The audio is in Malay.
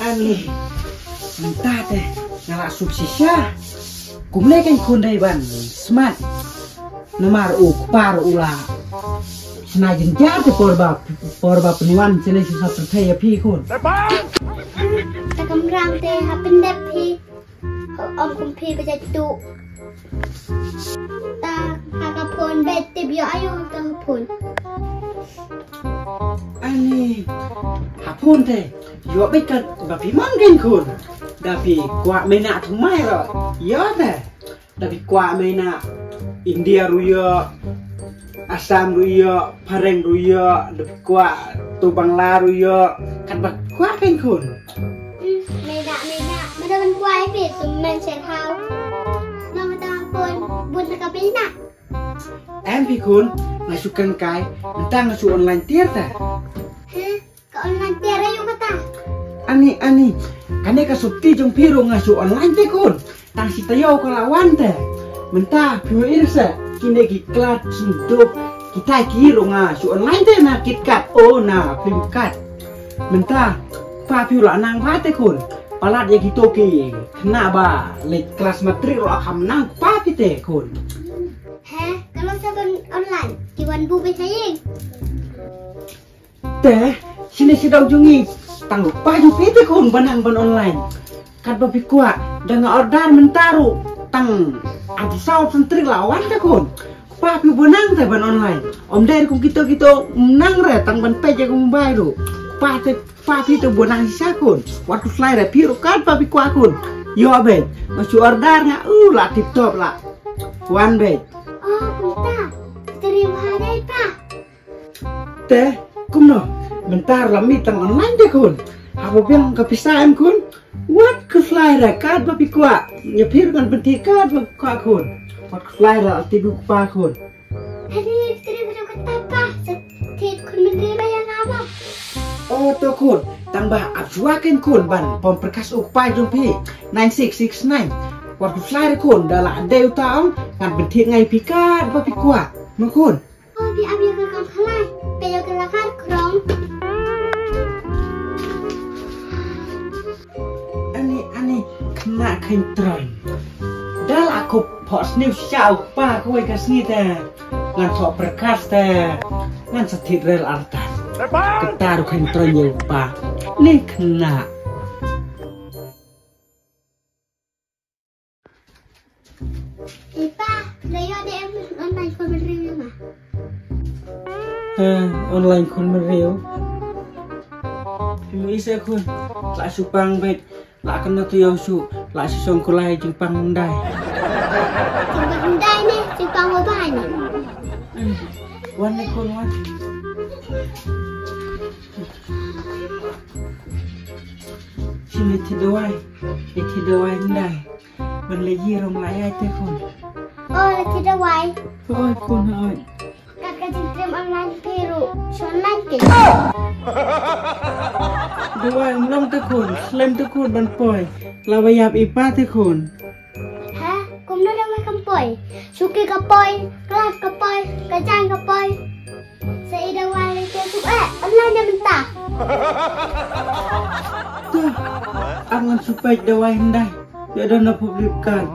Ani mentah teh ngalak suksesnya kumle kan kundai ban smart nomor par ula senajan jatuh porba penuan sini sisa percaya pi kunแต่กำลังเตะฮับเป็นเด็บพี่อมคุมพี่ไปจะตุตาหากระพนเบ็ดติบยอายุตาพน Ani hapun teh yo bekat bapi mangkin kun tapi kuat mena thumai ro yo teh tapi kuat mena India ruyo Assam ruyo Pareng ruyo tapi kuat tu Bangla ruyo kan bak kuat kan kun ไม่ได้ไม่ได้มันควายผิดตุ่มแมนเชนเท้าน้องตาพนบุญตะกับพี่น่ะ em pi kun ngasukan kai entah ngasu online tiar teh ฮะก็ออนไลน์เตียอะไรอยู่กะตา ani kane ka sukti jong piro ngasu online teh kun tang si tayo kalawan teh mentah pio irsa kine ki klat sunduk kita kiro ngasu online teh na kitkat oh na pimkat mentah pa pio la nang pa teh kun palat ya gitu ki kena ba le kelas matri ro akam nang pa pi teh kun ฮะก็เราจะเป็นออนไลน์กี่วันบูไปใช้เอง teh sini sedang jungi tang pa ju pi teh kun banang ban online kat ba pi kuat dengan order mentaru tang adi saw sentri lawan teh kun pa pi banang teh ban online om dari kum kita menang re tang ban pe jago mbai ru pa pi teh banang sisa kun waktu slide re pi ru kat pa pi kuat kun yo be masuk order nya la tip top la one be อ๋อคุณตาจะเรียนพาได้ป่ะ teh kum no bentar lami tang online deh kun apa biang kepisah em kun what ke slide re kat pa pi kuat nyepir kan benti kat pa kuat kun what ke slide re tibu pa kun ให้รีบจะเรียนไปดูกันตาป่ะจะเทศคุณมันเรียนไปยังไงบ้าง oh to kun tambah absuaken kun ban pom perkas ukpai jong pi 9669 what ke slide kun dala deu taong kan benti ngai pi kat pa pi kuat no kun โอ้พี่อาบีคือคำพลายไปยกราคาครอง ani kena kain tron dah aku pos new show pa kue kasih teh ngan sok perkas teh ngan setit rel artan ketaruh kain tron ya pa nih kena ไอ้ป้าเลยยอดเอ็มออนไลน์คนมันรีวิวมา online kun meriu Pimu isa kun la supang bet la kena tu yau su la sisong kulai jempang ndai จริงมันได้เนี่ยจริงปังว่าบ้านเนี่ย wan ni kun wan sini tidawai ndai ban le yi rom lai ai te kun โอ้แล้วคิดเอาไว้ oi kun oi กัดกระจิงเตรียมออนไลน์พี่รู้ชวนไล่เก่ง dawai long te kun slem te kun ban poi la wayap ipa te kun ฮะกุมนั่นเรียกว่าคำปล่อยชุกิกระปล่อยกลาดกระปล่อยกระจายกระปล่อยเสียดาวายเลยเจ้าทุกออนไลน์เนี่ยมันตา tuh angan supaya dawai ndai ya dana publikan